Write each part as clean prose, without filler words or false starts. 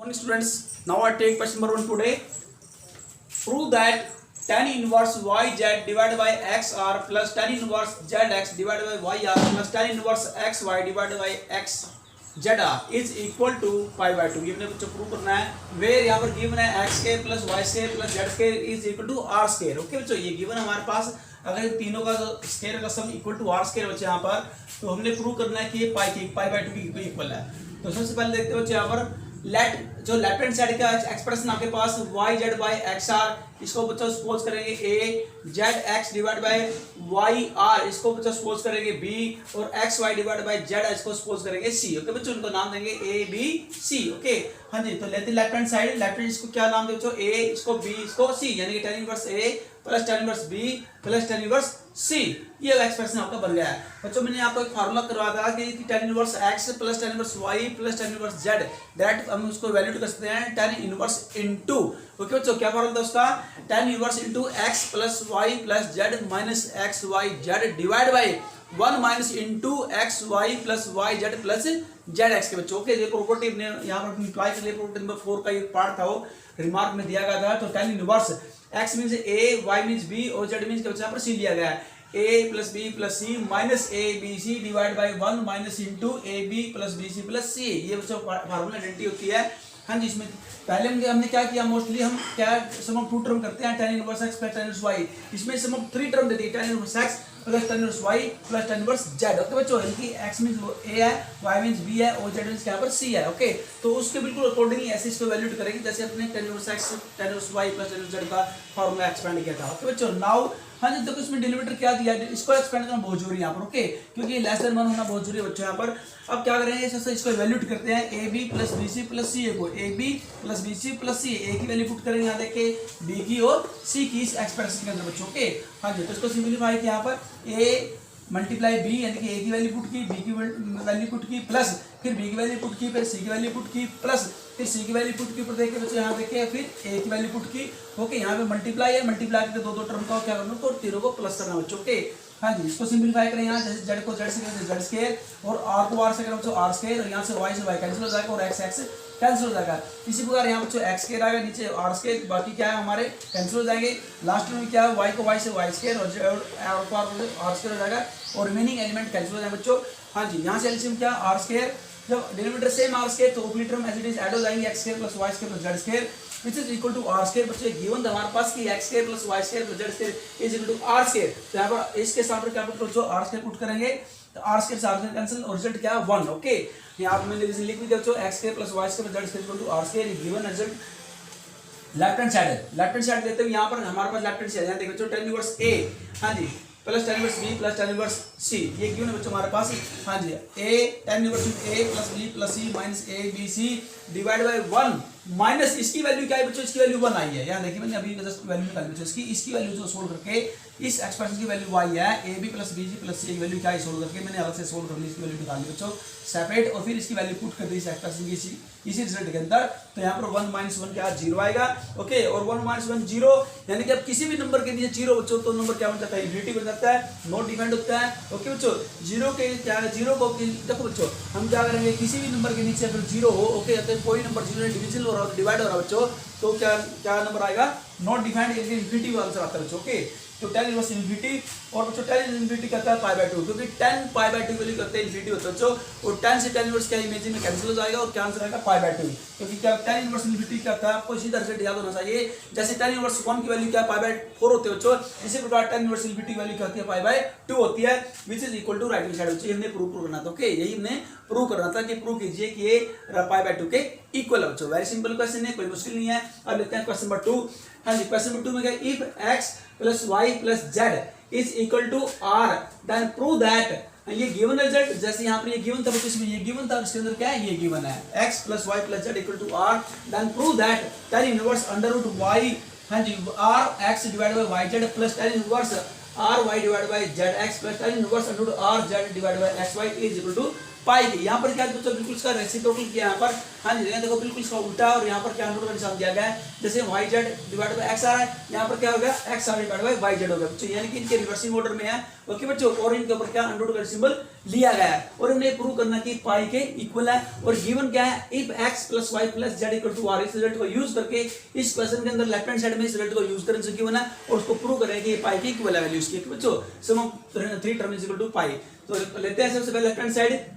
Morning students, now I take question number 1 today. Prove that tan inverse yz divided by xr plus tan inverse zx divided by yr plus tan inverse xy divided by xzr is equal to pi by 2. ये अपने बच्चों prove करना है. Where यहाँ पर given है x square plus y square plus z square is equal to r square. Okay बच्चों, ये गिवन हमारे पास. अगर तीनों का स्क्वायर का sum equal to r square बच्चे यहाँ पर, तो हमने प्रूव करना है कि ये पाई बाय 2 की इक्वल है. तो सबसे पहले देखते हैं बच्चे यहाँ पर जो लेफ्ट हैंड साइड का एक्सप्रेशन आपके पास Y Z by X R, इसको बच्चा सपोज करेंगे A, Z X divide by Y R इसको बच्चा सपोज करेंगे बी, और X Y divide by Z इसको सपोज करेंगे सी. ओके बच्चों, उनको नाम देंगे ए बी सी. ओके हाँ जी, तो लेते left hand side, left hand इसको क्या नाम दे बच्चों, ए, इसको बी, इसको सी, यानी कि tan inverse A plus tan inverse B plus tan inverse C. ये एक्सप्रेशन आपका बन गया है बच्चों. मैंने आपको एक फार्मूला करवाया था कि tan inverse X plus tan inverse Y plus tan inverse Z, direct हम उसको वैल्यू कर सकते हैं tan इनवर्स इनटू. ओके बच्चों, क्या फार्मूला था उसका, tan inverse into X plus Y plus Z minus x Y Z divide by 1 minus into X Y plus Y Z plus Z X के बच्चों. ओके, ये प्रॉपर्टी ने यहाँ पर अप्लाई कर लिया. प्रॉपर्टी नंबर 4 का ये पार्ट था, वो रिमार्क में दिया गया था. तो tan inverse x means a, y means b और z मींस बच्चा पर c लिया गया है. a plus b plus c minus a b c divide by 1 minus into a b plus b c plus c. ये बच्चों formula identity होती है. हाँ जी, इसमें पहले हमने क्या किया, मोस्टली हम क्या सम ऑफ 2 टर्म करते हैं, tan inverse x plus tan inverse y. इसमें सम ऑफ 3 टर्म देती है, tan inverse x plus tan inverse y plus tan inverse z. Okay बच्चों, इनकी x मींस a है, y मींस b है और z मींस यहाँ पर c है. ओके, तो उसके बिल्कुल अकॉर्डिंगली ऐसे इसको वैल्यू करेंगे जैसे अपने tan inverse x tan inverse y plus tan inverse z का फार्मूला एक्सपेंड किया था. ओके बच्चों, नाउ हाँ जी, देखो इसमें डिलीमीटर क्या दिया है, इसको एक्सपेंड करना बहुत जरूरी है यहाँ पर. ओके, क्योंकि लेस देन 1 होना बहुत जरूरी है बच्चों यहाँ पर. अब क्या करेंगे, इसको वैल्यूट करते हैं A B plus B C plus C. को A B plus B C plus C, A की वैल्यू पुट करेंगे यहाँ देखे बी की और सी की इस एक्सप्रेशन के अंदर बच्चों. ओके हाँ जी, तो इसको सिंपलीफाई किया यहाँ पर ए मल्टीप्लाई बी, यानी कि ए की वैल्यू पुट की, बी की वैल्यू पुट की, प्लस फिर बी की वैल्यू पुट की, फिर सी की वैल्यू पुट की, प्लस फिर सी की वैल्यू पुट के ऊपर देखिए बच्चों यहाँ देखिए फिर ए की वैल्यू पुट की. ओके, यहाँ पे मल्टीप्लाई है, मल्टीप्लाई करके दो टर्म का क्या करना, तो तीनों को प्लस करना बच्चों. ओके हाँ जी, इसको सिंपलीफाई करें यहाँ, जैसे जेड को जेड से करें जेड स्क्वायर और आर को आर से करें बच्चों आर स्क्वायर, और यहाँ से वाई कैंसिल हो जाएगा और एक्स एक्स कैंसिल हो जाएगा. इसी प्रकार यहाँ बच्चों एक्स स्क्वायर आएगा, नीचे आर स्क्वायर, बाकी क्या है हमारे कैंसिल हो जाएंगे. लास्ट में क्या है, वाई को वाई से वाई स्क्वायर और आर स्क्वायर हो जाएगा और रिमेनिंग एलिमेंट कैंसिल हो जाएगा बच्चों. हाँ जी, यहाँ से एलसीएम क्या आर स्क्वायर, जब डिनोमिनेटर सेम आर स्क्वायर तो ऊपरी term as it is add हो जाएंगे, X square plus Y square plus Z square which is equal to r square. बच्चों गिवन हमारे पास कि x square plus y square plus z square is equal to r square. तो यहाँ पर इसके साथ क्या पुट करो, r square पुट करेंगे तो r square से r square कैंसिल और रिजल्ट क्या है 1. ओके, यहाँ पर मैंने लिख भी दिया बच्चों x square plus y square plus z square equal to r square. Given result left hand side है, लेफ्ट हैंड साइड देते हुए यहाँ पर हमारे पास लेफ्ट हैंड साइड यहाँ देखो बच्चों tan इनवर्स a, हाँ जी, plus tan inverse b plus tan inverse c. ये गिवन है बच्चों हमारे पास. हाँ जी, a tan inverse a plus b plus c minus a b c divide by 1 minus इसकी वैल्यू क्या है बच्चों, इसकी वैल्यू 1 आई है. यहाँ देखिए मैंने अभी जस्ट वैल्यू निकाली बच्चों, इसकी वैल्यू जो सोल्व करके इस एक्सप्रेशन की वैल्यू y है, a b plus b c plus c की वैल्यू क्या है सोल्व करके मैंने अलग से सोल्व कर ली, इसकी वैल्यू निकाल ली बच्चों सेपरेट, और फिर इसकी वैल्यू पुट कर दी इस एक्सप्रेशन की इसी रिजल्ट के अंदर. तो यहाँ पर 1 माइनस 1 क्या 0 आएगा. ओके, और 1 माइनस 1 0, यानी कि अब किसी भी नंबर के नीचे 0 बच्चों तो नंबर क्या बन जाता है, इन्फिनिटी बन जाता है, नॉट डिफाइंड होता है. ओके बच्चों, 0 के क्या है, 0 को देखो बच्चों हम क्या करेंगे, किसी भी नंबर के नीचे अगर 0 हो, ओके, तो कोई नंबर 0 डिविजन हो रहा है, डिवाइड हो रहा है बच्चों, तो क्या नंबर आएगा, नॉट डिफाइंड, इन्फिनिटी आंसर आता है बच्चों. ओके, तो tan इनवर्स इन्फिनिटी, और बच्चों tan इन्फिनिटी करता है पाई बाय 2, क्योंकि tan पाई बाय 2 वैल्यू करते हैं इन्फिनिटी होता है बच्चों, और tan से tan इनवर्स क्या इमेजिन में कैंसिल हो जाएगा और क्या आंसर आएगा पाई बाय 2. क्योंकि क्या tan इनवर्स इन्फिनिटी क्या था, आपको इसी तरह से याद होना चाहिए, जैसे tan इनवर्स 1 की वैल्यू क्या पाई बाय 4 होती है बच्चों, इसी प्रकार tan इनवर्स इन्फिनिटी की वैल्यू क्या होती है, पाई बाय 2 होती है, which is equal to right hand side बच्चों. हमने प्रूव करना था. ओके, यही हमने प्रूव करना था कि प्रूव कीजिए कि ये पाई बाय 2 के इक्वल है बच्चों. वेरी सिंपल क्वेश्चन है, कोई मुश्किल नहीं है. अब लेते हैं क्वेश्चन नंबर 2. हाँ जी, क्वेश्चन नंबर 2 में क्या, if x plus y plus z is equal to r then prove that. ये गिवन रिजल्ट, जैसे यहाँ पर ये गिवन था बच्चों, इसमें ये गिवन था, इसके अंदर क्या है, ये गिवन है x plus y plus z equal to r then prove that tan inverse under root y, हाँ जी, r x divide by y z plus tan inverse r y divide by z x plus tan inverse under root r z divide by x y is equal to pi की. यहाँ पर क्या बच्चों बिल्कुल इसका reciprocal किया यहाँ पर. हाँ जी, देखो बिल्कुल इसका उल्टा, और यहाँ पर क्या अंडर का निशान दिया गया है, जैसे y Z divide by x r है, यहाँ पर क्या हो गया x are divide by y z हो गया बच्चों, यानी कि इनके रिवर्सिंग ऑर्डर में है. ओके बच्चों, और इनके ऊपर क्या अंडर का सिंबल लिया गया है और हमने प्रूव करना कि पाई के इक्वल है। और गिवन क्या है, if x plus Y plus z equal to r, इस रिजल्ट को यूज करके इस क्वेश्चन के अंदर लेफ्ट हैंड साइड में इस रिजल्ट को यूज करने से गिवन है और उसको प्रूव करें कि पाई की इक्वल है वैल्यू इसकी। बच्चों sum of 3 term is equal to pi. तो लेते हैं सबसे पहले left hand side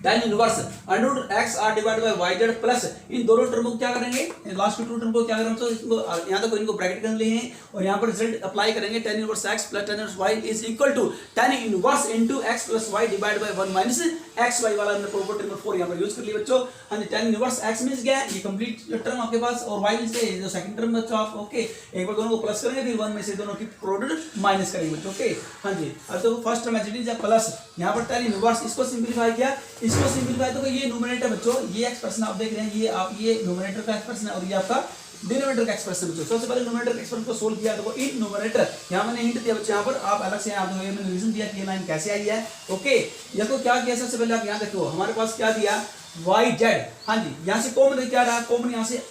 tan inverse under x r divide by y z plus इन दोनों टर्म को क्या करेंगे, लास्ट के 2 टर्म को क्या करेंगे, तो इसको यहां तक इनको ब्रैकेट कर लिए हैं और यहां पर रिजल्ट अप्लाई करेंगे। tan inverse x plus tan inverse y is equal to tan inverse into x plus y divide by 1 minus xy वाला हमने प्रॉपर्टी नंबर 4 यहां पर यूज कर लिया बच्चों। हां जी, tan इनवर्स x मींस क्या है, ये कंप्लीट टर्म आपके पास, और y मींस जो सेकंड टर्म बच्चों आप ओके एक बार दोनों को प्लस करेंगे फिर 1 में से दोनों की प्रोडक्ट माइनस करेंगे बच्चों। ओके हां जी, अब तो first term H is plus, यहां पर tan इनवर्स इसको सिंपलीफाई किया, इसको सिंपलीफाई तो ये न्यूमरेटर बच्चों, ये एक्सप्रेशन आप देख रहे हैं, ये आप ये न्यूमरेटर का एक्सप्रेशन है और ये आपका डिनोमिनेटर का एक्सप्रेशन बच्चों। सबसे पहले न्यूमरेटर का एक्सप्रेशन को सोल्व किया, देखो इन न्यूमरेटर यहां मैंने हिंट दिया बच्चों, यहां पर आप अलग से आपको मैंने रीजन दिया कि ये लाइन कैसे आई है। ओके देखो क्या किया, सबसे पहले आप यहां देखो हमारे पास क्या दिया yz, हां जी यहां से कॉमन क्या रहा, कॉमन यहां से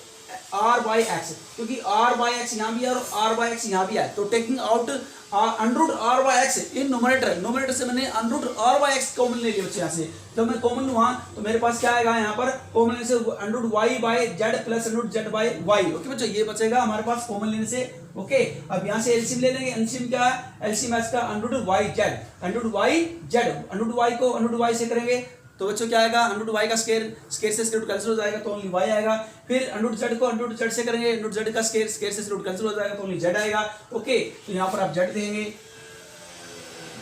r बाई एक्स, क्योंकि r बाई एक्स यहाँ भी है और r बाई एक्स यहाँ भी है, तो taking out under r by x in numerator, numerator से मैंने under r by x common ले लिया बच्चे यहाँ से, तो मैं कॉमन लूँगा तो मेरे पास क्या आएगा यहाँ पर कॉमन लेने से under y by z plus under z by y। Okay बच्चों ये बचेगा हमारे पास कॉमन लेने से। ओके अब यहाँ से एलसीएम ले लेंगे, एलसीएम क्या है, एलसीएम इसका under y z, under y z, under y को अंडर y से करेंगे तो बच्चों क्या आएगा, अंडर y का स्क्वायर, स्क्वायर से स्क्वायर रूट कैंसिल हो जाएगा तो ओनली y आएगा। फिर अंडर z को अंडर z से करेंगे, अंडर z का स्क्वायर, स्क्वायर से रूट कैंसिल हो जाएगा तो ओनली z आएगा। ओके तो यहाँ पर आप z देंगे,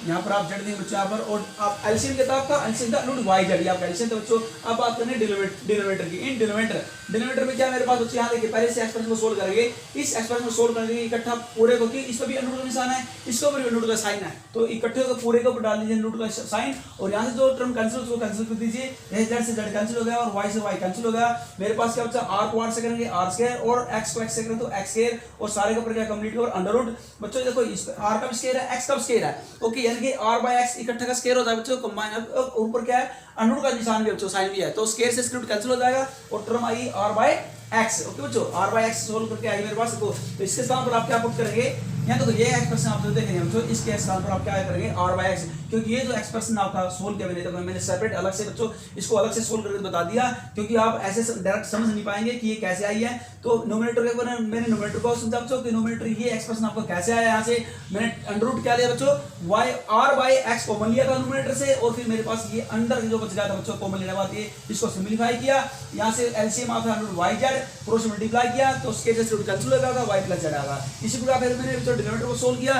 यहाँ पर आप z देंगे बच्चों यहाँ पर, और आप एलसीएम के आपका एलसीएम का अंडर y z, आप एलसीएम तो बच्चों अब बात करेंगे डिनोमिनेटर की। इन डिनोमिनेटर में क्या मेरे पास बच्चों यहाँ देखिए, पहले से एक्सप्रेशन को सोल्व करेंगे, इस एक्सप्रेशन को सोल्व करने के इकट्ठा पूरे को, कि इसको भी अंडर का निशान है, इसको भी अंडर का साइन है, तो इकट्ठे को पूरे के ऊपर डाल दीजिए अंडर का साइन, और यहाँ से जो टर्म कैंसिल उसको कैंसिल कर दीजिए, यह z से z कैंसिल हो गया और y से y कैंसिल हो गया। मेरे पास क्या बच्चा r को r से करेंगे r स्क्वायर और x को x से करेंगे तो x स्क्वायर, और सारे के ऊपर क्या कंप्लीट और अंडर रूट। बच्चों देखो इस r का स्क्वायर है, x का स्क्वायर है, ओके यानी कि r बाय x इकट्ठा का स्क्वायर होता है बच्चों, कंबाइन ऊपर क्या है अंडर का निशान भी बच्चों साइन भी है, तो स्क्वायर से स्क्वायर रूट कैंसिल हो जाएगा और term I r by x। Okay बच्चों r बाय x सोल्व करके आई मेरे पास, तो इसके स्थान पर आप क्या पुट करेंगे, यहाँ तो ये एक्सप्रेशन आप जो देख रहे हैं बच्चों, इसके स्थान पर आप क्या करेंगे r बाय x, क्योंकि ये जो एक्सप्रेशन आपका सोल्व किया मैंने सेपरेट अलग से बच्चों इसको अलग से सोल्व करके बता दिया, क्योंकि आप ऐसे डायरेक्ट समझ नहीं पाएंगे कि ये कैसे आई है। तो न्यूमरेटर के ऊपर मैंने न्यूमरेटर को समझा बच्चों कि न्यूमरेटर ये एक्सप्रेशन आपको कैसे आया, यहाँ से मैंने अंडर रूट क्या लिया बच्चों, y r by x common लिया था न्यूमरेटर से, और फिर मेरे पास ये अंडर जो बच गया था बच्चों कॉमन लेने के बाद ये इसको सिंपलीफाई किया, यहाँ से एलसीएम आता अंडर yz क्रॉस मल्टीप्लाई किया तो उसके जैसे रूट कैंसिल हो जाएगा, y प्लस z आएगा। इसी प्रकार फिर मैंने बच्चों डिनोमिनेटर को सोल्व किया,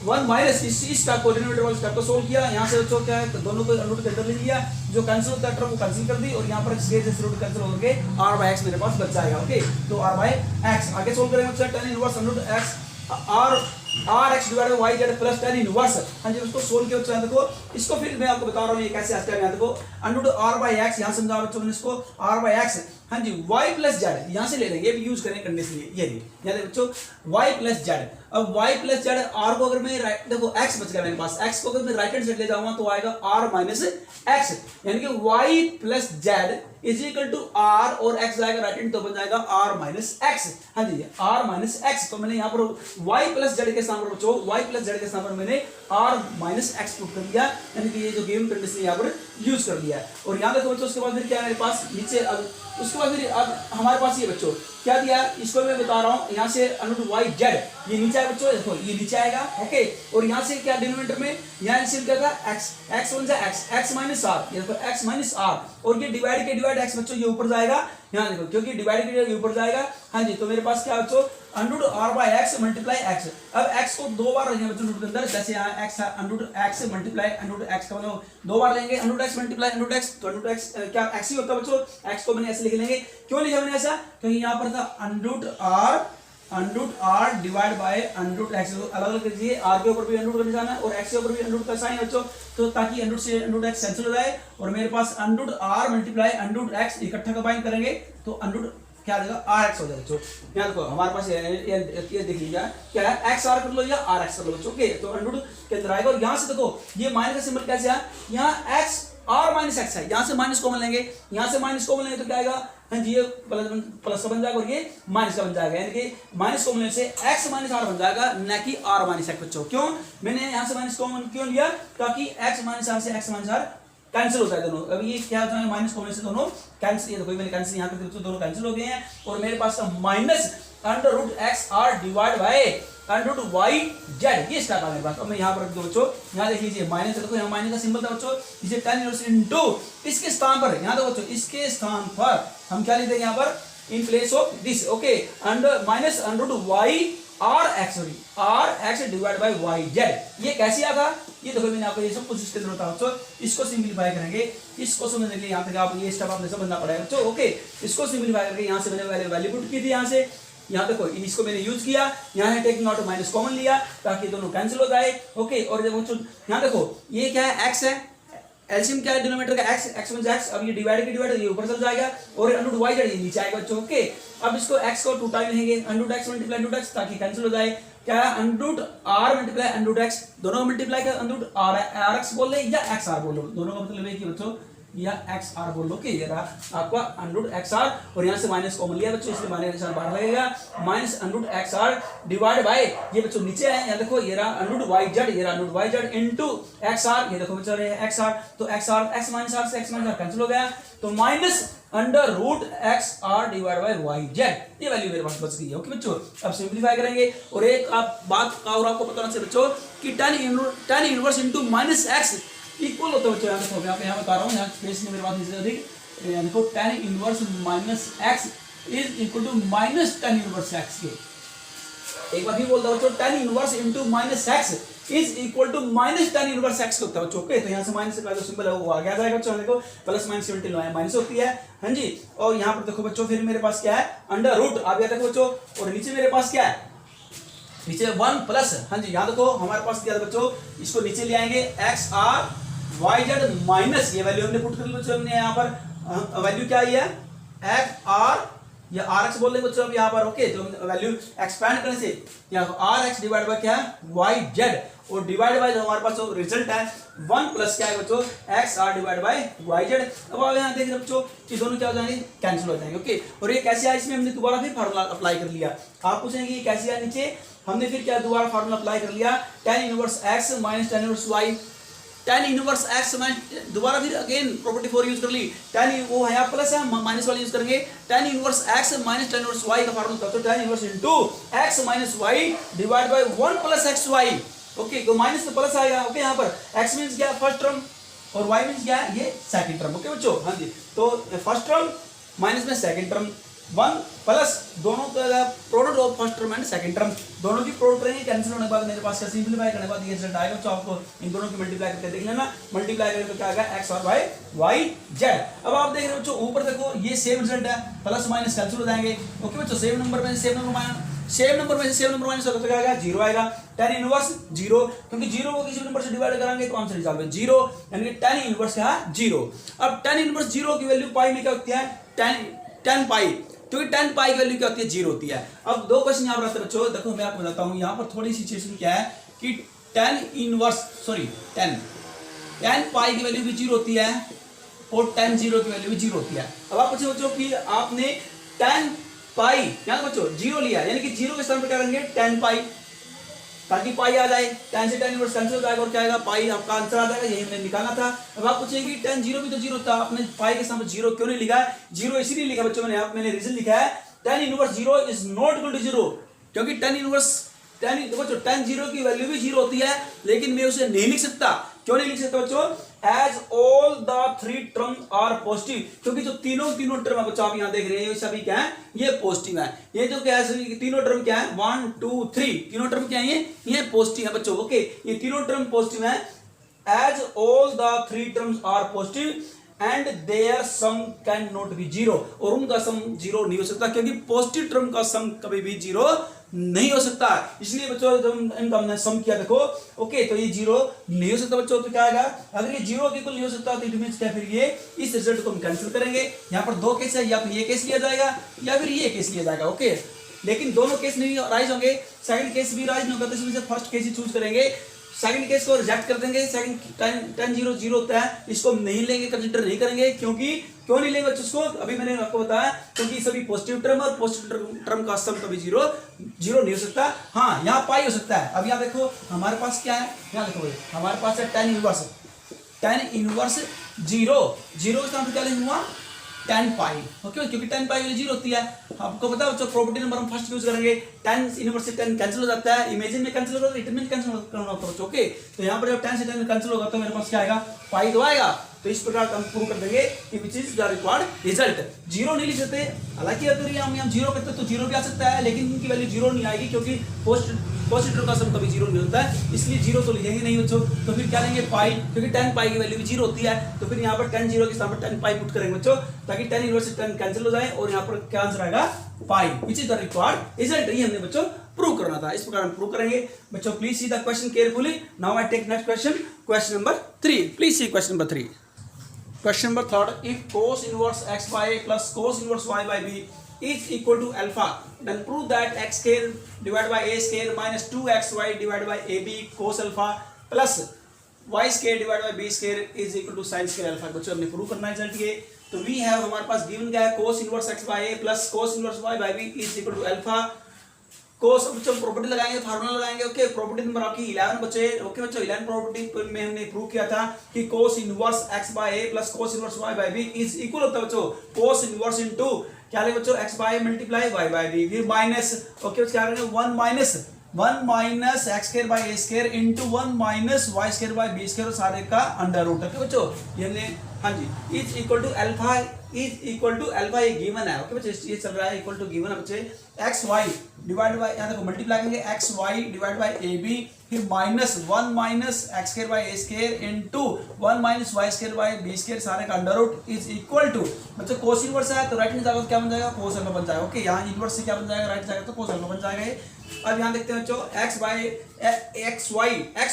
1 माइनस इस टर्म को डिनोमिनेटर वाले टर्म को सोल्व किया, यहाँ से बच्चों क्या है दोनों को अंडर रूट के अंदर ले लिया, जो कैंसिल होता है टर्म को कैंसिल कर दी और यहाँ पर स्क्वायर से रूट कैंसिल होके r बाय x मेरे पास बच जाएगा। ओके तो r बाय x आगे सोल्व करेंगे बच्चों, tan inverse under x r x divided by y z plus tan inverse. हां जी उसको सोल्व किया बच्चों, देखो इसको फिर मैं आपको बता रहा हूं ये कैसे आता है। यहाँ देखो अंडर r बाय x यहां समझा बच्चों मैंने इसको r बाय x, हां जी y प्लस z यहां से ले लेंगे, ये भी यूज करेंगे कंडीशन ये याद है बच्चों y प्लस z। अब y प्लस z r को अगर मैं राइट देखो x बच गया मेरे पास, x को अगर मैं राइट हैंड साइड ले जाऊंगा तो आएगा r माइनस x, यानी कि y plus z is equal to r और x जाएगा राइट हैंड तो बन जाएगा r माइनस x। हां जी r माइनस x, तो मैंने यहां पर y प्लस z के स्थान पर बच्चों y प्लस z के स्थान पर मैंने r माइनस x पुट कर दिया, यानी कि ये जो गिवन कंडीशन यहां पर यूज कर दिया है। और यहां देखो बच्चों उसके बाद फिर क्या है मेरे पास नीचे, अब उसके बाद फिर अब हमारे पास ये बच्चों क्या दिया, इसको मैं बता रहा हूं, यहां से अंडर y z ये नीचे है बच्चों, देखो ये नीचे आएगा। ओके और यहां से क्या डिनोमिनेटर में यहां एलसीएम क्या था x, x बन जाए x माइनस r, ये देखो x माइनस r, और ये डिवाइड के डिवाइड x बच्चों ये ऊपर जाएगा, यहां देखो क्योंकि डिवाइड के डिवाइड ऊपर जाएगा। हां जी तो मेरे पास क्या बच्चों under r by x multiply x, अब x को दो बार रखेंगे बच्चों रूट के अंदर, जैसे यहां x under x multiply under x का मतलब दो बार लेंगे under x multiply under x, तो अंडर x क्या x ही होता है बच्चों, x को मैंने ऐसे लिख लेंगे। क्यों लिखा मैंने ऐसा, क्योंकि यहां पर था under r divide by under x, अलग अलग कीजिए, r के ऊपर भी अंडर का निशान है और x के ऊपर भी अंडर का साइन है बच्चों, तो ताकि अंडर से अंडर x कैंसिल हो जाए और मेरे पास under r multiply under x इकट्ठा कंबाइन करेंगे तो अंडर क्या आ जाएगा rx हो जाएगा बच्चों। यहाँ देखो हमारे पास ये देख लीजिए क्या है x r कर लो या rx कर लो बच्चों। ओके तो अंडर के अंदर आएगा और यहाँ से देखो ये माइनस का सिंबल कैसे है, यहाँ x r माइनस x है, यहाँ से माइनस कॉमन लेंगे, यहाँ से माइनस कॉमन लेंगे तो क्या आएगा हाँ जी, ये प्लस का बन जाएगा और ये माइनस का बन जाएगा, यानी कि माइनस कॉमन लेने से x माइनस आर बन जाएगा, न कि r माइनस एक्स। बच्चों क्यों मैंने यहाँ से माइनस कॉमन क्यों लिया, ताकि x माइनस आर से x माइनस आर कैंसिल होता है दोनों। अब ये क्या होता है, माइनस कॉमन से दोनों कैंसिल, ये देखो मैंने कैंसिल यहाँ पे दोनों कैंसिल हो गए हैं, और मेरे पास minus under root x are divide by under root Y Z, ये स्टेप आ मेरे पास। अब मैं यहाँ पर दो बच्चों, यहाँ देख लीजिए माइनस, देखो यहाँ माइनस का सिंबल था बच्चों, इसे tan इनवर्स इनटू इसके स्थान पर, यहाँ देखो बच्चों इसके स्थान पर हम क्या लिखते हैं यहाँ पर, in place of this, okay, under minus under root y r x, r x divide by y Z. ये कैसे आगा, ये देखो मैंने आपको ये सब कुछ इसके अंदर बताया बच्चों, इसको सिंपलीफाई करेंगे, इसको समझने के लिए यहाँ तक आप ये स्टेप आपने समझना पड़ेगा बच्चों, ओके। इसको सिंपलीफाई करके यहाँ से मैंने वैल्यू पुट की थी, यहाँ से यहाँ देखो इसको मैंने यूज किया, यहाँ है टेकिंग आउट माइनस कॉमन लिया ताकि दोनों कैंसिल हो जाए, ओके। और जब यहाँ देखो ये क्या है, एक्स है, एलसीएम क्या है डिनोमिनेटर का एक्स, एक्स मींस एक्स, अब ये डिवाइड के डिवाइड ये ऊपर चल जाएगा और अंडर रूट वाई जेड ये नीचे आएगा बच्चों, ओके। अब इसको एक्स को 2 टाइम लेंगे, under root x multiply under root x ताकि कैंसिल हो जाए, क्या है under root r multiply under root x, दोनों मल्टीप्लाई कर अंडर रूट आर एक्स बोल रहे या एक्स आर बोल लो, दोनों का मतलब है कि बच्चों या एक्स आर बोल लो, कि ये रहा आपका अंडर रूट एक्स आर, और यहाँ से माइनस कॉमन लिया बच्चों, इसलिए माइनस एक्स आर बाहर लगेगा, minus under root x are divide by ये बच्चों नीचे है, यहाँ देखो ये रहा अंडर रूट वाई जेड, ये रहा under root Y z into x r, ये देखो बच्चों एक्स आर, तो x r x minus r से एक्स माइनस आर कैंसिल हो गया, तो minus under root x are divide by y Z, ये वैल्यू मेरे पास बच गई है, ओके बच्चों। अब सिंपलीफाई करेंगे, और एक आप बात और आपको पता होना चाहिए बच्चों कि tan inverse into minus x equal होता है बच्चों, यहाँ देखो यहाँ बता रहा हूँ, यहाँ स्पेस में मेरे पास इससे अधिक, यहाँ देखो tan inverse minus x is equal to minus tan inverse x के, एक बार फिर बोलता हूँ बच्चों, tan inverse into minus x is equal to minus tan inverse x होता है बच्चों, ओके। तो यहाँ से माइनस से पहले सिंबल है वो आ गया जाएगा बच्चों, देखो प्लस माइनस 70 माइनस होती है, हाँ जी। और यहाँ पर देखो बच्चों फिर मेरे पास क्या है, अंडर रूट आ गया देखो बच्चों, और नीचे मेरे पास क्या है, नीचे 1 प्लस, हाँ जी यहाँ देखो हमारे पास क्या है बच्चों, इसको नीचे ले आएंगे x r y z minus, ये वैल्यू हमने पुट कर ली बच्चों, हमने यहाँ पर वैल्यू क्या आई है, एक्स आर या आर एक्स बोल रहे बच्चों अब यहाँ पर, ओके। तो वैल्यू एक्सपैंड करने से यहाँ आर एक्स डिवाइड बाय क्या है वाई जेड, और डिवाइड बाय जो हमारे पास जो रिजल्ट है 1 प्लस क्या है बच्चों, x are divide by y z. अब आप यहाँ देख रहे बच्चों कि दोनों क्या हो जाएंगे, कैंसिल हो जाएंगे, ओके। और ये कैसे आया, इसमें हमने दोबारा फिर फार्मूला अप्लाई कर लिया, आप पूछेंगे ये कैसे आया, नीचे हमने फिर क्या दोबारा फार्मूला अप्लाई कर लिया, tan inverse x minus tan inverse y, tan inverse x minus दोबारा फिर अगेन प्रॉपर्टी 4 यूज कर ली, tan वो है प्लस है माइनस वाली यूज करेंगे, tan inverse x minus tan inverse y का फार्मूला तो tan inverse into x minus y divide by 1 plus xy, okay. तो माइनस तो प्लस आएगा, ओके। यहाँ पर x मींस क्या फर्स्ट टर्म और y मींस क्या है, ये सेकंड टर्म, ओके बच्चों, हाँ जी। तो फर्स्ट टर्म माइनस में सेकंड टर्म, 1 प्लस दोनों का product of first term and second term, दोनों की प्रोडक्ट रहेंगे, कैंसिल होने के बाद मेरे पास क्या सिंपलीफाई करने के बाद ये रिजल्ट आएगा, तो आपको इन दोनों की मल्टीप्लाई करके देख लेना, मल्टीप्लाई करके तो क्या आएगा एक्स और वाई जेड। अब आप देख रहे हो बच्चों ऊपर देखो ये सेम रिजल्ट है, प्लस माइनस कैंसिल हो जाएंगे, ओके बच्चों। सेम नंबर में से सेम नंबर माइनस होगा तो क्या आएगा, 0 आएगा, tan इनवर्स 0, क्योंकि 0 को किसी नंबर से डिवाइड करेंगे तो आंसर निकाल 0, यानी कि tan इनवर्स क्या है 0। अब tan इनवर्स 0 की वैल्यू पाई में क्या होती है, tan पाई, क्योंकि tan पाई की वैल्यू क्या होती है, 0 होती है। अब दो क्वेश्चन यहाँ पर आते हैं बच्चों, देखो मैं आपको बताता हूँ, यहाँ पर थोड़ी सी सिचुएशन क्या है कि tan पाई की वैल्यू भी 0 होती है और tan 0 की वैल्यू भी 0 होती है। अब आप पूछे बच्चों कि आपने tan पाई यहाँ बच्चों 0 लिया, यानी कि 0 के स्थान पर क्या करेंगे tan पाई, ताकि पाई आ जाए, tan से tan इनवर्स कैंसिल हो जाएगा और क्या आएगा, पाई आपका आंसर आ जाएगा, यही हमने निकाला था। अब आप पूछेंगे tan 0 भी तो 0 था, आपने पाई के सामने 0 क्यों नहीं लिखा है, 0 इसलिए लिखा बच्चों मैंने रीजन लिखा है tan inverse 0 is not equal to 0, क्योंकि tan 0 की वैल्यू भी 0 होती है, लेकिन मैं उसे नहीं लिख सकता, क्यों नहीं लिख सकता बच्चों, as all the 3 term are positive, क्योंकि जो तीनों टर्म है बच्चों आप यहाँ देख रहे हैं ये सभी क्या है, ये पॉजिटिव है। ये जो क्या है तीनों टर्म क्या है 1 2 3 तीनों टर्म क्या है, ये पॉजिटिव है बच्चों, ओके। ये तीनों टर्म पॉजिटिव है, as all the 3 terms are positive and their sum can not be 0, और उनका सम 0 नहीं हो सकता, क्योंकि पॉजिटिव टर्म का सम कभी भी 0 नहीं हो सकता। इसलिए बच्चों जब इनका हमने सम किया देखो, ओके, तो ये 0 नहीं हो सकता बच्चों, तो क्या आएगा, अगर ये 0 के इक्वल नहीं हो सकता तो इट मींस क्या, फिर ये इस रिजल्ट को हम कैंसिल करेंगे। यहाँ पर दो केस है, या फिर ये केस लिया जाएगा या फिर ये केस लिया जाएगा, ओके। लेकिन दोनों केस नहीं राइज होंगे, सेकंड केस भी राइज नहीं होगा, तो इसमें से फर्स्ट केस ही चूज करेंगे, सेकंड केस को रिजेक्ट कर देंगे, सेकंड tan 0 0 होता है, इसको नहीं लेंगे, कंसीडर नहीं करेंगे, क्योंकि क्यों नहीं लेंगे बच्चों इसको, अभी मैंने आपको बताया, क्योंकि सभी पॉजिटिव टर्म और पॉजिटिव टर्म का सम कभी जीरो नहीं हो सकता। हाँ यहाँ पाई हो सकता है। अब यहाँ देखो हमारे पास क्या है, यहाँ देखो हमारे पास है tan इनवर्स 0 का क्या लिखूंगा tan पाई, ओके, क्योंकि tan पाई वाली 0 होती है। आपको पता है बच्चों प्रॉपर्टी नंबर हम फर्स्ट यूज करेंगे, tan इनवर्स से tan कैंसिल हो जाता है, इमेजिन में कैंसिल होगा तो रिटर्न में कैंसिल करना होता है बच्चों, ओके। तो यहाँ पर जब tan से tan कैंसिल होगा तो मेरे पास क्या आएगा, पाई तो आएगा। तो इस प्रकार हम प्रूव कर देंगे कि विच इज द रिक्वायर्ड रिजल्ट। 0 नहीं लिख सकते, हालांकि अगर हम यहाँ 0 करते तो 0 भी आ सकता है, लेकिन इनकी वैल्यू 0 नहीं आएगी, क्योंकि पॉजिटिव का सम कभी 0 नहीं होता है, इसलिए 0 तो लिखेंगे नहीं बच्चों। तो फिर क्या लेंगे पाई, क्योंकि tan पाई की वैल्यू भी 0 होती है, तो फिर यहाँ पर tan 0 के साथ tan पाई पुट करेंगे बच्चों, ताकि tan इनवर्स से tan कैंसिल हो जाए, और यहाँ पर क्या आंसर आएगा pi, which is the required result. ये हमने बच्चों प्रूव करना था, इस प्रकार हम प्रूव करेंगे बच्चों। Please see the question carefully. Now I take next question, question number 3। Please see question number 3। Question number 3, if cos inverse x by a plus cos inverse y by b is equal to alpha, then prove that x square divided by a square minus 2xy divided by ab cos alpha plus y square divided by b square is equal to sin square alpha। बच्चों हमने prove करना है result ये। तो we have हमारे पास given क्या है, cos inverse x by a plus cos inverse y by b is equal to alpha। कोस बच्चों प्रॉपर्टी लगाएंगे, फार्मूला लगाएंगे, ओके। प्रॉपर्टी नंबर आपकी 11 बचे, ओके बच्चों। 11 प्रॉपर्टी में हमने प्रूव किया था कि cos inverse x by a plus cos inverse y by b is equal होता है बच्चों cos इनवर्स इनटू क्या ले बच्चों x by multiply y by b, फिर माइनस, ओके क्या करेंगे 1 minus x square by a square into 1 minus y square by b square सारे का अंडर रूट, ओके बच्चों। ये हमने हाँ जी इज इक्वल टू अल्फा, ये गिवन है, ओके बच्चे, ये चल रहा है इक्वल टू गिवन है बच्चे। एक्स वाई डिवाइड बाय, यहाँ देखो मल्टीप्लाई करेंगे X Y divide by A B, फिर minus 1 minus x square by A square into 1 minus Y square by B square सारे का under root is equal to बच्चों cos inverse है तो right hand जाएगा, क्या बन जाएगा कोस अल्फा बन जाएगा, ओके। यहाँ इनवर्स से क्या बन जाएगा, राइट जाएगा तो कोस अल्फा बन जाएगा ये। अब यहाँ देखते हैं बच्चों X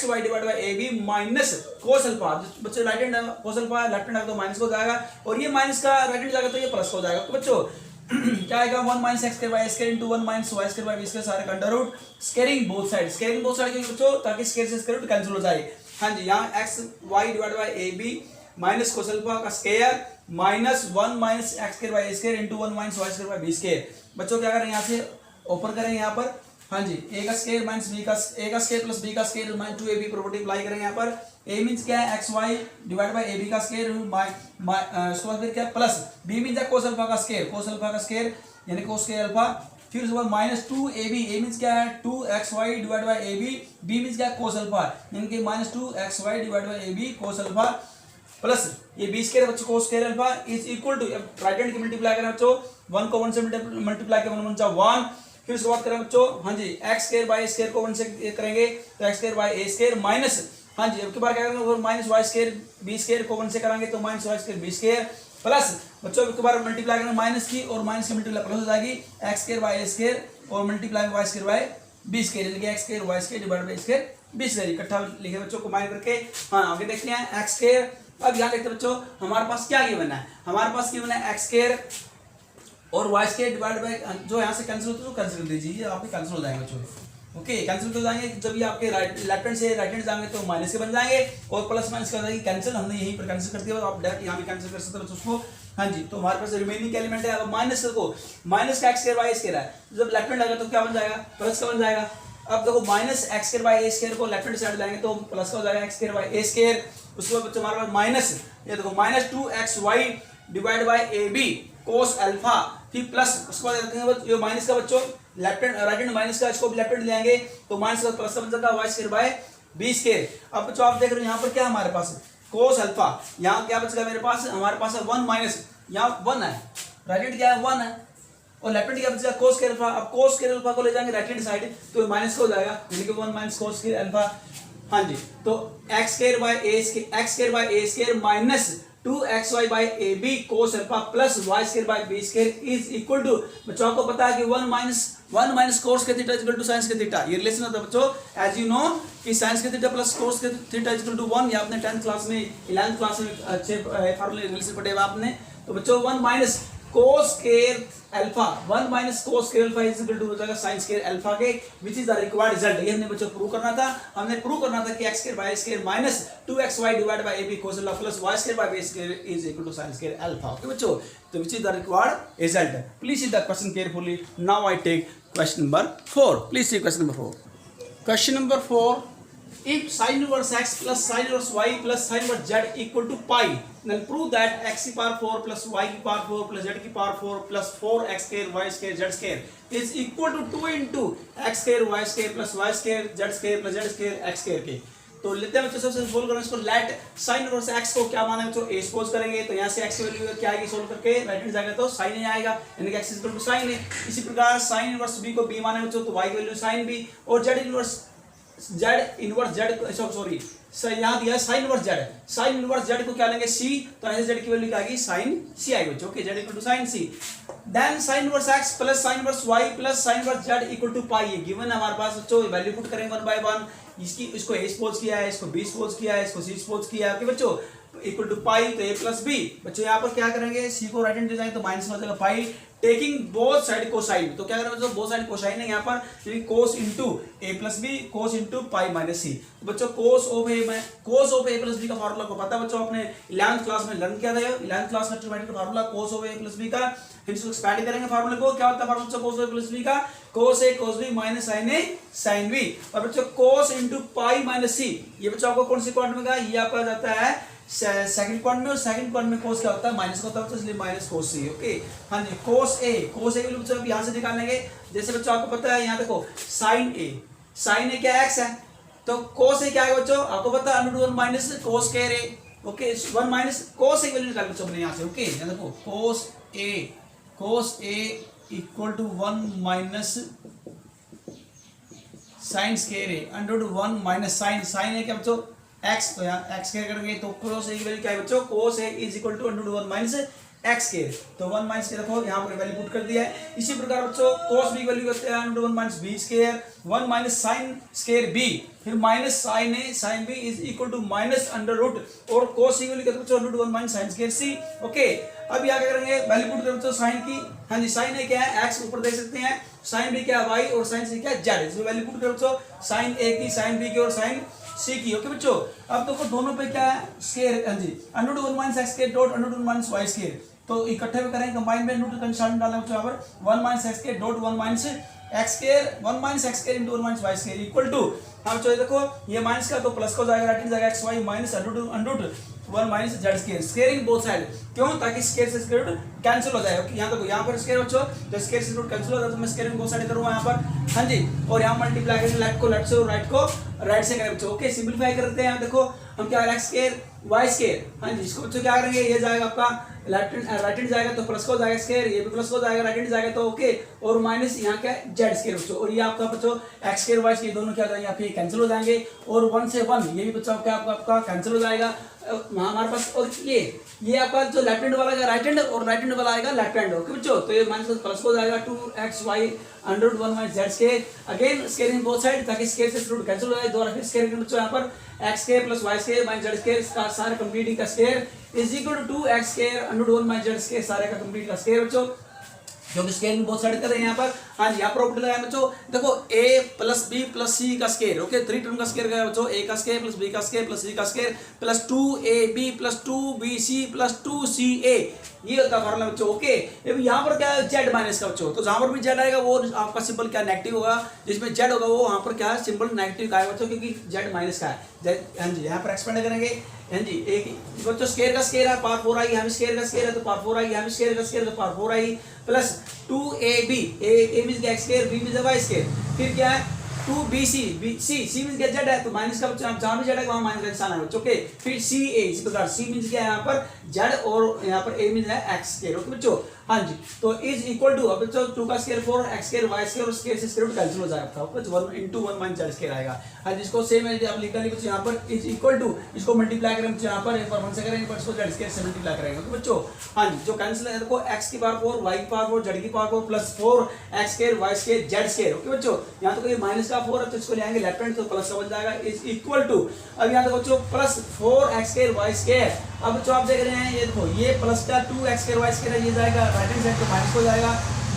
Y divide by A B minus cos alpha, बच्चों right hand cos alpha, left hand तो माइनस हो जाएगा, और ये माइनस का राइट हैंड जाएगा तो ये प्लस हो जाएगा, तो बच्चों क्या आएगा 1 minus x square by A square into 1 minus Y square by B square सारे का under root, squaring both side क्यों बच्चों, ताकि स्क्वायर से स्क्वायर रूट कैंसिल हो जाए। हाँ जी, यहाँ X Y divide by A B minus cos alpha का square minus 1 minus x square by A square into 1 minus Y square by B square. बच्चों क्या करें, यहाँ से ओपन करें यहाँ पर, हाँ जी ए का स्क्वायर माइनस बी का ए का स्क्वायर प्लस बी का square minus 2ab property apply करेंगे यहाँ पर। a मींस क्या है x Y divide by ab का स्क्वायर उसके बाद फिर क्या प्लस b मींस है कोस अल्फा का स्क्वायर यानी कोस स्क्वायर अल्फा, फिर उसके बाद माइनस 2ab, a मींस क्या है 2xy divide by ab, b means क्या है कोस अल्फा यानी कि minus 2xy divide by ab cos alpha plus ये बी स्क्वायर बच्चों cos square alpha is equal to right hand की मल्टीप्लाई करें बच्चों 1 को 1 से मल्टीप्लाई करें 1 1, फिर उसके बाद करें बच्चों हाँ जी एक्स स्क्वायर बाय स्क्वायर को 1 से करेंगे तो x square by A square minus हाँ जी अब के बाद क्या करेंगे minus Y square B square को 1 से कराएंगे तो minus Y square B square plus बच्चों अब के बाद मल्टीप्लाई करेंगे माइनस की और माइनस की मल्टीप्लाई प्लस हो जाएगी X square by A square और multiply Y square by B square यानी कि X square Y square divide by square B square इकट्ठा लिखे बच्चों कंबाइन करके। हाँ आगे देखते हैं एक्स स्क्वायर। अब यहाँ देखते हैं बच्चों हमारे पास क्या गिवन है, हमारे पास गिवन है एक्स स्क्वायर और वाई स्क्वायर डिवाइड बाय जो यहाँ से कैंसिल होता है तो कैंसिल कर दीजिए, आपके कैंसिल हो जाएंगे बच्चों, ओके कैंसिल हो जाएंगे। जब ये आपके लेफ्ट हैंड से राइट हैंड जाएंगे तो माइनस के बन जाएंगे और प्लस माइनस का हो जाएगी कैंसिल, हमने यहीं पर कैंसिल कर दिया, आप डायरेक्ट यहाँ भी कैंसिल कर सकते हो उसको। हाँ जी तो हमारे पास रिमेनिंग एलिमेंट है अब माइनस को माइनस का एक्स स्क्वायर वाई स्क्वायर है, जब लेफ्ट हैंड आएगा तो क्या बन जाएगा प्लस का बन जाएगा। अब देखो minus x square by A square को लेफ्ट हैंड साइड लाएंगे तो प्लस का हो जाएगा x square by A square. उसके बाद बच्चों हमारे पास माइनस ये देखो minus 2xy divide by A b cos alpha, फिर प्लस उसके बाद रखेंगे ये माइनस का बच्चों left hand right hand minus का इसको लेफ्ट हैंड ले आएंगे तो माइनस का प्लस का बन जाता है y square by B square. अब बच्चों आप देख रहे हो यहाँ पर क्या हमारे पास कोस अल्फा, यहाँ क्या बचेगा मेरे पास हमारे पास है 1 माइनस यहाँ 1 है राइट हैंड क्या है 1 है और लेफ्ट हैंड क्या बचेगा कोस स्क्वायर अल्फा। अब कोस स्क्वायर अल्फा को ले जाएंगे राइट हैंड साइड तो माइनस का हो जाएगा यानी कि 1 माइनस कोस स्क्वायर अल्फा। हाँ जी तो x square by A square minus 2xy by A b cos alpha plus Y square by B square is equal to बच्चों आपको पता है कि 1 माइनस कोस के theta is equal to sine के थीटा, ये रिलेशन होता है बच्चों एज यू नो कि साइंस के थीटा प्लस कोस के थीटा इज इक्वल टू 1, ये आपने 10th क्लास में 11th क्लास में अच्छे फार्मूले रिलेशन पढ़े हुए आपने। तो बच्चों 1 minus cos square alpha 1 minus cos square alpha is equal to हो जाएगा साइन स्क्वायर अल्फा के which is the required result. ये हमने बच्चों प्रूव करना था। हमने प्रूव करना था कि x square by square minus 2xy divided by ab cos alpha plus y square by b square is equal to sine square alpha. Okay बच्चों, तो which is the required result. Please see the question carefully. Now I take question number 4। Please see question number 4। Question number 4, if sin inverse x plus sin inverse y plus sin inverse z equal to pi, then prove that x की power 4 plus y की power 4 plus z की power 4 plus 4x square y square z square is equal to 2 into x square y square plus y square z square plus z square x square के। तो लेते हैं बच्चों सबसे solve करना इसको। लेट sin इनवर्स x को क्या माना है बच्चों, a सपोज करेंगे तो यहाँ से x की वैल्यू क्या आएगी सोल्व करके राइट हैंड जाएगा तो sin a आएगा, यानी कि x equal to sin a। इसी प्रकार sin इनवर्स b को b माना है बच्चों तो y की वैल्यू sin b, और z इनवर्स z सॉरी यहाँ दिया sine inverse z, sine inverse z को क्या लेंगे c, तो ऐसे z की वैल्यू क्या आएगी साइन c आएगी बच्चों। Okay, z equal to sine c। Then sine inverse x plus sine inverse y plus sine inverse z equal to pi. ये गिवन है हमारे पास बच्चों, वैल्यू पुट करेंगे वन बाय वन। इसको a सपोज किया है, इसको b सपोज किया है, इसको c सपोज किया है। ओके बच्चों, इक्वल टू पाई तो a प्लस b। बच्चों यहाँ पर क्या करेंगे, c को राइट हैंड जाएंगे तो माइनस हो जाएगा पाई, टेकिंग बोथ साइड कोसाइन। तो क्या करें बच्चों, बोथ साइड कोसाइन है यहाँ पर cos into a plus b, cos into pi minus c. तो बच्चों cos of a plus b का फार्मूला को पता है बच्चों, आपने 11th क्लास में लर्न किया था। 11th क्लास में ट्रिग्नोमेट्री का formula cos of a plus b का। फिर इसको एक्सपैंड करेंगे फार्मूले को, क्या होता है formula cos of a plus b का, cos a cos b minus sine a sine b. और बच्चों कोस इंटू पाई माइनस सी, ये बच्चों आपको कौन सी क्वाड्रेंट में, ये आपका जाता है सेकंड क्वाड्रेंट में, और सेकंड क्वाड्रेंट में कोस क्या होता है माइनस का होता है, तो इसलिए माइनस कोस सी। ओके हाँ जी, कोस ए की वैल्यू बच्चों यहाँ से निकालेंगे। जैसे बच्चों आपको पता है यहाँ देखो साइन ए क्या x है, तो कोस ए क्या है बच्चों आपको पता है √1 minus cos square A. Okay 1 minus cos A value निकाल बच्चों अपने यहाँ से। ओके यहाँ देखो cos A equal to 1 minus sine square A √1 minus sine A क्या बच्चों x, तो यहाँ x क्या करेंगे तो कोस ए की वैल्यू क्या है बच्चों, cos A is equal to √1 minus x square. तो 1 माइनस के देखो यहाँ पर वैल्यू पुट कर दिया है। इसी प्रकार बच्चों कोस b की वैल्यू करते हैं √1 minus b square, 1 minus sine square b, फिर minus sine a sine b is equal to minus under root, और कोस की वैल्यू करते हैं बच्चों √1 minus sine square c। Okay अब यहाँ क्या करेंगे, वैल्यू पुट करें बच्चों साइन की। हाँ जी, साइन ए क्या है x ऊपर देख सकते हैं, साइन b क्या है y, और साइन c क्या है z। इसमें वैल्यू पुट करें बच्चों साइन ए की, साइन b की, और साइन सी की। ओके बच्चों, अब देखो दोनों पे क्या है स्क्वायर, हाँ जी √1 minus x square dot √1 minus y square, तो इकट्ठे में करेंगे कंबाइन में रूट कंस्टेंट डालें बच्चों यहाँ पर 1 minus x square dot 1 minus x square, 1 minus x square into 1 minus y square equal to, हाँ बच्चों देखो ये माइनस का तो प्लस को जाएगा, राइट जाएगा xy minus √1 minus z square, squaring both side, क्यों ताकि स्क्वायर से स्क्वायर रूट कैंसिल हो जाए। यहाँ देखो यहाँ पर स्क्वायर बच्चों, तो स्क्वायर से रूट कैंसिल हो जाए तो मैं स्क्वायरिंग बोथ साइड करूँगा यहाँ पर। हाँ जी, और यहाँ मल्टीप्लाई करेंगे लेफ्ट को लेफ्ट से और राइट को राइट से करेंगे बच्चों। ओके सिंपलीफाई करते हैं, देखो हम क्या x स्क्वायर y स्क्वायर, हाँ जी इसको बच्चों क्या करेंगे, ये जाएगा आपका राइट हैंड जाएगा तो प्लस को जाएगा स्क्वायर, ये भी प्लस को जाएगा राइट हैंड जाएगा तो ओके, और माइनस यहाँ क्या है z स्क्वायर बच्चों, और ये आपका बच्चों x स्क्वायर y स्क्वायर दोनों क्या हो जाएंगे यहाँ पे कैंसिल हो जाएंगे, और 1 से 1 ये भी बच्चों क्या आपका कैंसिल हो जाएगा हमारे पास। और ये आपका जो लेफ्ट हैंड वाला राइट हैंड, और राइट हैंड वाला आएगा लेफ्ट हैंड। ओके बच्चों, तो ये माइनस प्लस को जाएगा 2xy √1 minus z square, again squaring both side ताकि स्क्वायर से रूट कैंसिल हो जाए, दोबारा फिर स्क्वायर करेंगे बच्चों यहाँ पर x square plus y square minus z square का सारे कंप्लीट का square is equal to 2x square √1 minus z square सारे का कंप्लीट का स्क्वायर बच्चों, जो कि स्क्वायर बहुत साइड कर रहे हैं यहाँ पर। हाँ जी यहाँ प्रॉपर्टी लगाए बच्चों, देखो a plus b plus c का स्क्वायर। ओके 3 टर्म का स्क्वायर गया बच्चों, a का स्क्वायर प्लस b का स्क्वायर प्लस c का square plus 2ab plus 2bc plus 2ca, ये होता है फॉर्मूला बच्चों। ओके यहाँ पर क्या है z माइनस का बच्चों, तो जहाँ पर भी z आएगा वो आपका सिंबल क्या नेगेटिव होगा, जिसमें z होगा वो वहाँ पर क्या है सिंबल नेगेटिव का है बच्चों, क्योंकि z माइनस का है। हाँ जी यहाँ पर एक्सपेंड करेंगे, हाँ जी एक बच्चों स्क्वायर का स्क्वायर है पावर 4 आई, यहाँ भी स्क्वायर का स्क्वायर है तो पावर 4 आई, यहाँ भी स्क्वायर का स्क्वायर है तो power 4 I plus 2ab, a means x square, b means y square, फिर क्या है 2bc, c मींस क्या z है तो माइनस का बच्चों जहाँ भी z है वहाँ माइनस का निशान है बच्चों। ओके फिर ca, इसी प्रकार c मींस क्या है यहाँ पर z, और यहाँ पर a मींस है x स्क्वायर। ओके बच्चों हाँ जी, तो इज इक्वल टू अब बच्चों 2 का square 4 x square y square, और स्क्वायर से स्क्वायर रूट कैंसिल हो जाएगा, okay 1 into 1 minus z square आएगा। हाँ जिसको सेम है आप लिख लेंगे बच्चों यहाँ पर इज इक्वल टू, इसको मल्टीप्लाई करेंगे बच्चों यहाँ पर एक बार 1 से करेंगे, पर इसको z स्क्वायर से मल्टीप्लाई करेंगे। ओके बच्चों हाँ जी, जो कैंसिल है देखो x की पावर 4 y की पावर 4 z की power 4 plus 4 x square y square z square. Okay बच्चों यहाँ तो कोई माइनस का 4 है तो इसको ले आएंगे लेफ्ट हैंड तो प्लस का बन जाएगा इज इक्वल टू, अब यहाँ देखो बच्चों plus 4x square y square. अब बच्चों आप देख रहे हैं ये देखो ये प्लस का 2x स्क्वायर y स्क्वायर ये जाएगा राइट हैंड साइड तो माइनस हो जाएगा,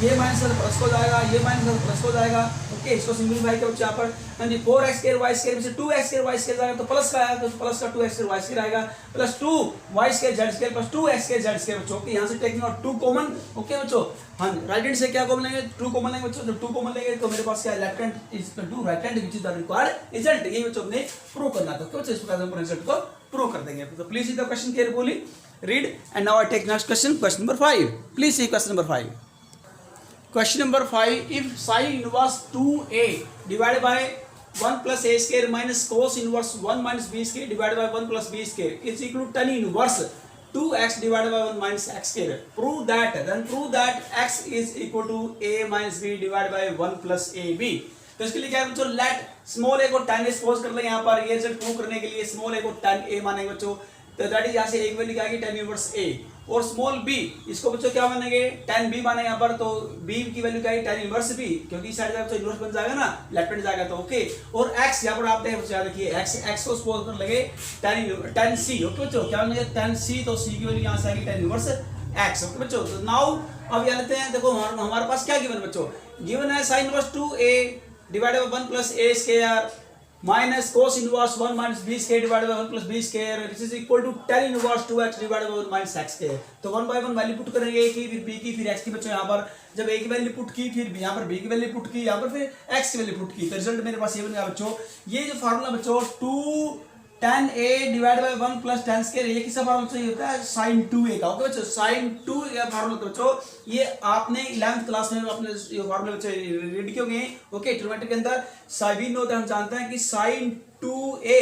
ये माइनस प्लस हो जाएगा, ये माइनस प्लस हो जाएगा। ओके, इसको सिंपलीफाई करो यहाँ पर। हाँ जी, 4x स्क्वायर वाई स्क्वायर में से 2x स्क्वायर वाई स्क्वायर जाएगा तो प्लस का आएगा, तो प्लस का 2x स्क्वायर वाई स्क्वायर आएगा plus 2y square Z square plus 2x square Z square बच्चों। ओके, यहाँ से टेकिंग आउट 2 कॉमन। ओके बच्चों, हाँ राइट हैंड से क्या कॉमन लेंगे? 2 कॉमन लेंगे बच्चों। जब 2 कॉमन लेंगे तो मेरे पास क्या left hand is equal to right hand which is the required result. ये बच्चों ने प्रूव करना था। तो इस प्रकार हम रिजल्ट को प्रूव कर देंगे। तो please see the question carefully, read and now I take next question, question number 5। Please see question number 5। Question number 5, if sin inverse 2a divided by 1 plus a square minus cos inverse 1 minus b square divided by 1 plus b square is equal to tan inverse 2x divided by 1 minus x square, prove that x is equal to a minus b divided by 1 plus ab। तो इसके लिए क्या है बच्चों, let small a को tan a suppose कर लेंगे। यहाँ पर ये रिजल्ट प्रूव करने के लिए स्मॉल a को tan a मानेंगे बच्चों। तो दैट इज यहाँ से एक वैल्यू क्या आएगी tan इनवर्स a, और स्मॉल b इसको बच्चों क्या मानेंगे, tan b मानेंगे यहाँ पर। तो b की वैल्यू क्या है tan इनवर्स b, क्योंकि इस साइड का इनवर्स बन जाएगा ना, लेफ्ट हैंड जाएगा तो ओके। और x यहाँ पर आप देखिए x को सपोज कर लेंगे tan c। ओके बच्चों, क्या मानेंगे tan c, तो c की वैल्यू यहाँ से आएगी tan इनवर्स x। ओके बच्चों, तो नाउ अब यहाँ लेते हैं। देखो हमारे पास क्या गिवन बच्चों, गिवन है sin inverse 2a divided by 1 plus a square minus cos inverse 1 minus b square divided by 1 plus b square, this is equal to tan inverse 2x divided by 1 minus x square। तो 1 by 1 value put करेंगे, a की फिर b की फिर x की बच्चों। यहाँ पर जब a की वैल्यू पुट की, फिर यहाँ पर b की वैल्यू पुट की, यहाँ पर फिर x की वैल्यू पुट की, तो रिजल्ट मेरे पास ये बन गया बच्चों। ये जो फार्मूला बच्चों 2 tan a divide by 1 plus tan square, ये किसका फार्मूला चाहिए होता है, sin 2a का। ओके बच्चों, sin 2 का फार्मूला तो बच्चों ये आपने 11th क्लास में आपने ये फार्मूला बच्चों रेडी किए होंगे। ओके, ट्रिग्नोमेट्री के अंदर साइन होता है, हम जानते हैं कि sin 2a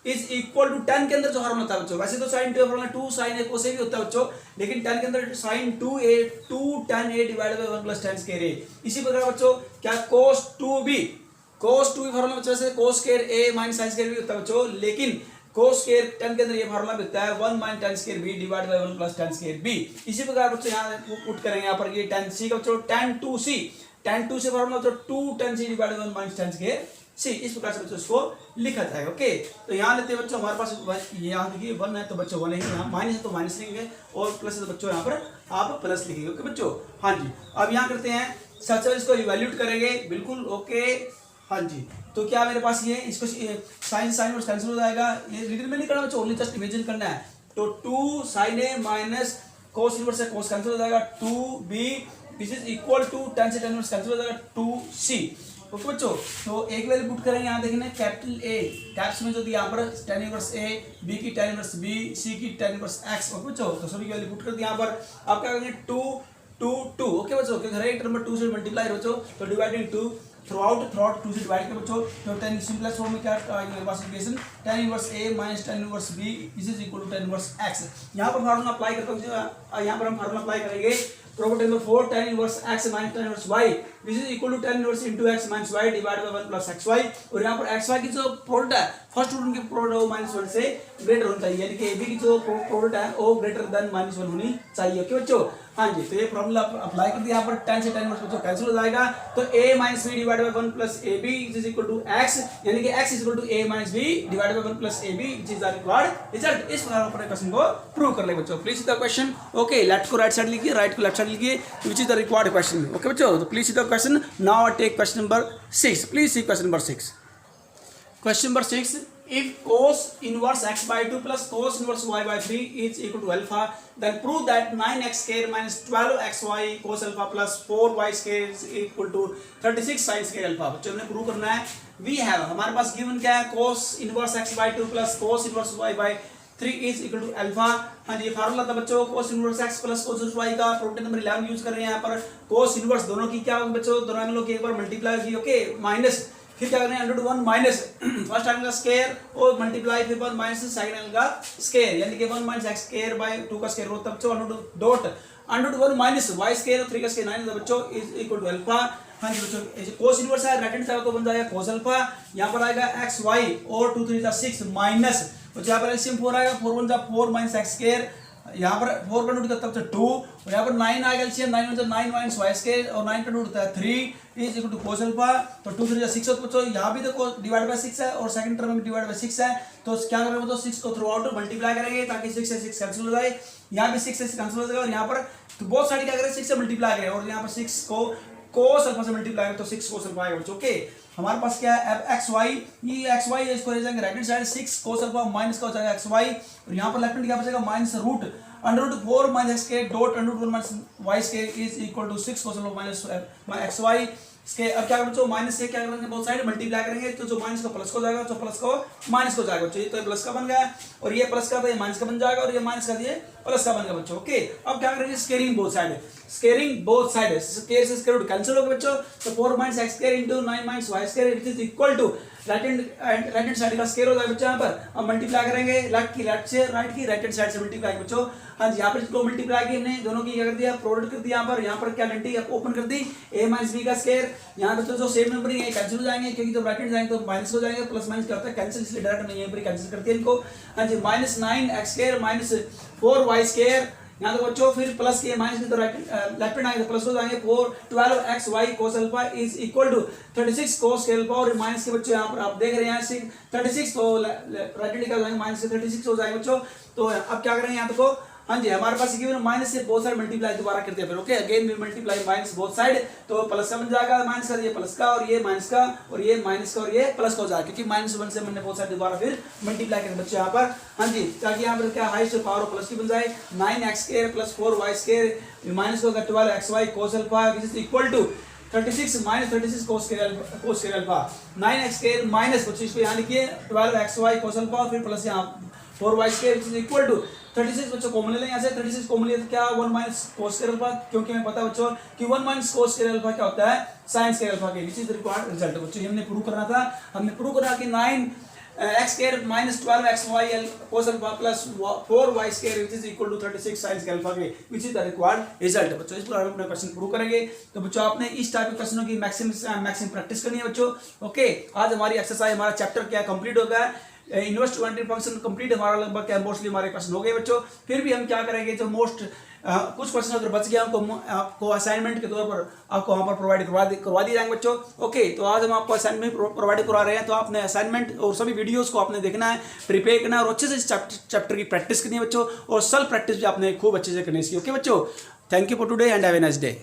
is equal to tan के अंदर जो फार्मूला था बच्चों, वैसे तो sin 2 formula 2 sin a cos a भी होता है बच्चों, लेकिन tan के अंदर sin 2a 2 tan a divided by 1 plus tan square a। इसी प्रकार बच्चों क्या cos 2b फार्मूला बच्चों से cos square a minus sin square भी होता है बच्चों, लेकिन cos स्क्वायर tan के अंदर ये फार्मूला होता है 1 minus tan square b divided by 1 plus tan square b। इसी प्रकार बच्चों यहाँ पुट करेंगे, यहाँ पर ये tan c का बच्चों tan 2 से फार्मूला बच्चों 2 tan c divided by 1 minus tan square c। इस प्रकार से बच्चों इसको लिखा जाएगा। ओके, तो यहाँ लेते हैं बच्चों, हमारे पास यहाँ देखिए 1 है तो बच्चों 1 लेंगे, यहाँ माइनस है तो माइनस लेंगे, और प्लस है तो बच्चों यहाँ पर आप प्लस लिखेंगे। ओके बच्चों, हाँ जी। अब यहाँ करते हैं सच इसको इवैल्यूएट करेंगे, बिल्कुल ओके। हाँ जी, तो क्या मेरे पास ये इसको साइन और कैंसिल हो जाएगा, ये रिटर्न में नहीं करना बच्चों, ओनली जस्ट इमेजिन करना है। तो 2 sin a minus cos inverse से cos कैंसिल हो जाएगा, 2b this is equal to tan से tan इनवर्स कैंसिल हो जाएगा, 2c। ओके बच्चों, तो एक वैल्यू पुट करेंगे, यहाँ देखना कैपिटल A कैप्स में जो दिया यहाँ पर tan इनवर्स a, b की tan इनवर्स b, c की tan इनवर्स x। ओके बच्चों, तो सभी की वैल्यू पुट कर दी यहाँ पर। आप क्या करेंगे 2 2 2। ओके बच्चों, क्योंकि हर एक टर्म में 2 से मल्टीप्लाई बच्चों, तो डिवाइडेड 2 थ्रूआउट 2 से डिवाइड कर बच्चों। तो tan सिंपलेस्ट फॉर्म में क्या मेरे पास equation tan inverse a minus tan inverse b is equal to tan inverse x। यहाँ पर फार्मूला अप्लाई करते हैं, यहाँ पर हम फार्मूला अप्लाई करेंगे property number 4 tan inverse x minus tan inverse y this is equal to tan inverse into x minus y divided by 1 plus xy। और यहाँ पर xy की जो प्रोडक्ट है, फर्स्ट रूट की प्रोडक्ट वो -1 से ग्रेटर होनी चाहिए, यानी कि ab की जो प्रोडक्ट है वो ग्रेटर देन -1 होनी चाहिए। ओके बच्चों, हाँ जी। तो ये फॉर्मूला अप्लाई कर दिया, यहाँ पर tan से tan इनवर्स बच्चों कैंसिल हो जाएगा, तो a minus b divided by 1 plus ab is equal to x, यानी कि x is equal to a minus b divided by 1 plus ab which is the required result. इस प्रकार अपने क्वेश्चन को प्रूव कर ले बच्चों। Please the question. Okay, left को राइट साइड लिखिए, राइट को लेफ्ट साइड लिखिए, which is the required question. Okay बच्चों, तो please see the question. Now I take question number 6। Please see question number 6। Question number 6, if cos inverse x by 2 plus cos inverse y by 3 is equal to alpha, then prove that 9x square minus 12xy cos alpha plus 4y square is equal to 36 sin square alpha। बच्चों ने prove करना है। We have, हमारे पास given क्या है, cos inverse x by 2 plus cos inverse y by 3 is equal to alpha। हाँ जी, formula था बच्चों cos inverse x plus cos inverse y का, प्रॉपर्टी नंबर 11 यूज कर रहे हैं यहाँ पर। cos inverse दोनों की क्या होगी बच्चों, दोनों एंगलों की एक बार मल्टीप्लाई की, ओके, माइनस, फिर क्या करना है √1 माइनस फर्स्ट एंगल का स्क्वायर और मल्टीप्लाई फिर 1 माइनस सेकंड एंगल का स्क्वायर, यानी कि 1 माइनस x स्क्वायर बाय 2 का स्क्वायर होता है बच्चों, डॉट √1 माइनस y स्क्वायर और 3 का स्क्वायर 9 होता है बच्चों, इज इक्वल टू अल्फा। हाँ जी बच्चों, कोस इनवर्स है, राइट हैंड साइड तो बन जाएगा cos अल्फा, यहाँ पर आएगा xy और 2 3 6 माइनस, बच्चों यहाँ पर एलसीएम 4 आएगा, 4 1 जा 4 माइनस x स्क्वायर यहाँ पर 4 का रूट कितना होता है 2, और यहाँ पर 9 आ गया 9 मतलब 9 माइनस वाई स्क्वायर, और 9 का रूट होता है 3 is equal to cos alpha. तो 2 3 6 होता है बच्चों, यहाँ भी देखो डिवाइड बाय 6 है और सेकंड टर्म में डिवाइड बाय 6 है, तो क्या करेंगे तो 6 को थ्रू आउट मल्टीप्लाई करेंगे ताकि 6 से 6 कैंसिल हो जाए, यहाँ भी 6 से 6 कैंसिल हो जाएगा, और यहाँ पर तो बहुत सारी क्या करें 6 से मल्टीप्लाई करें, और यहाँ पर 6 को कोस अल्फा से मल्टीप्लाई करें तो 6 कोस अल्फा आएगा बच्चों। ओके, हमारे पास क्या है अब एक्स वाई, ये एक्स वाई इसको ले जाएंगे right hand side 6 cos alpha minus का हो जाएगा एक्स वाई, और यहाँ पर लेफ्ट हैंड क्या बचेगा minus root under root 4 minus x के dot under root 1 minus Y square is equal to 6 cos alpha minus x y. इसके अब क्या करेंगे माइनस से क्या करेंगे बहुत साइड मल्टीप्लाई करेंगे, तो जो माइनस का प्लस को जाएगा, तो प्लस को माइनस को जाएगा बच्चों, तो ये प्लस का बन गया, और ये प्लस का तो ये माइनस का बन जाएगा, और ये माइनस का ये प्लस का बन गया बच्चों। ओके, अब क्या करेंगे squaring both side, squaring both side, square से स्क्वायर रूट कैंसिल हो गया बच्चों, तो 4 minus x square into 9 minus Y square it is equal to right hand side का स्क्वायर हो जाएगा बच्चों, यहाँ पर अब मल्टीप्लाई करेंगे लेफ्ट की लेफ्ट से, राइट की राइट हैंड साइड से मल्टीप्लाई बच्चों। हाँ जी, यहाँ पर इसको मल्टीप्लाई किया हमने, दोनों की क्या कर दिया प्रोडक्ट कर दिया, यहाँ पर क्या घंटी ओपन कर दी a माइनस बी का स्क्वायर, यहाँ पर तो जो सेम नंबर ही है कैंसिल हो जाएंगे, क्योंकि जब राइट हैंड जाएंगे तो माइनस हो जाएंगे, प्लस माइनस क्या होता है कैंसिल, इसलिए डायरेक्ट नहीं यहीं पर कैंसिल करते हैं इनको। हाँ जी, minus 9 x square minus 4 y square, यहाँ तो बच्चों फिर प्लस के माइनस में तो राइट लेफ्ट हैंड आएंगे तो प्लस हो जाएंगे 4 12 x y cos alpha is equal to 36 cos alpha, और माइनस के बच्चों यहाँ पर आप देख रहे हैं 36, तो राइट हैंड का जाएंगे माइनस से 36 हो जाएंगे बच्चों। तो अब क्या करेंगे यहाँ देखो, हाँ जी हमारे पास माइनस से बोथ साइड मल्टीप्लाई दोबारा करते हैं फिर। Okay, again we multiply minus both side, तो प्लस का बन जाएगा माइनस का, ये प्लस का, और ये माइनस का, और ये माइनस का, और ये प्लस का हो जाएगा, क्योंकि माइनस 1 से हमने बोथ साइड दोबारा फिर मल्टीप्लाई करें बच्चे यहाँ पर। हाँ जी, ताकि यहाँ पर क्या हाईएस्ट पावर ऑफ प्लस की बन जाए 9 x square plus 4 y square minus होगा 12 x y cos alpha which is equal to 36 minus 36 cos square alpha 9 x square minus बच्चों इसको यहाँ लिखिए 12 एक्स वाई कोस अल्फा, और फिर प्लस यहाँ 4 y square which is equal to 36 बच्चों common ले लें यहाँ से, 36 कॉमन लिया तो क्या 1 माइनस कोस स्क्वायर अल्फा, क्योंकि हमें पता है बच्चों कि 1 माइनस कोस स्क्वायर अल्फा क्या होता है साइन स्क्वायर अल्फा के, विच इज रिक्वायर्ड रिजल्ट बच्चों। हमने प्रूव करना था, हमने प्रूव करा कि 9 x square minus 12 x y cos alpha plus 4 y square which is equal to 36 sine square alpha के, which is the required result बच्चों। इस पर अपना क्वेश्चन प्रूव करेंगे, तो बच्चों आपने इस टाइप के क्वेश्चनों की मैक्सिमम प्रैक्टिस करनी है बच्चों। ओके, आज हमारी एक्सरसाइज हमारा चैप्टर क्या कंप्लीट हो गया, इनवर्स क्वांटिटी फंक्शन कंप्लीट हमारा लगभग क्या मोस्टली हमारे क्वेश्चन हो गए बच्चों। फिर भी हम क्या करेंगे जो कुछ क्वेश्चन अगर बच गया आपको असाइनमेंट के तौर पर आपको वहाँ पर प्रोवाइड करवा दिए जाएंगे बच्चों। ओके, तो आज हम आपको असाइनमेंट प्रोवाइड करवा रहे हैं, तो आपने असाइनमेंट और सभी वीडियोस को आपने देखना है, प्रिपेयर करना है, और अच्छे से इस चैप्टर की प्रैक्टिस करनी है बच्चों, और सेल्फ प्रैक्टिस भी आपने खूब अच्छे से करनी है। ओके बच्चों, thank you for today and have a nice day.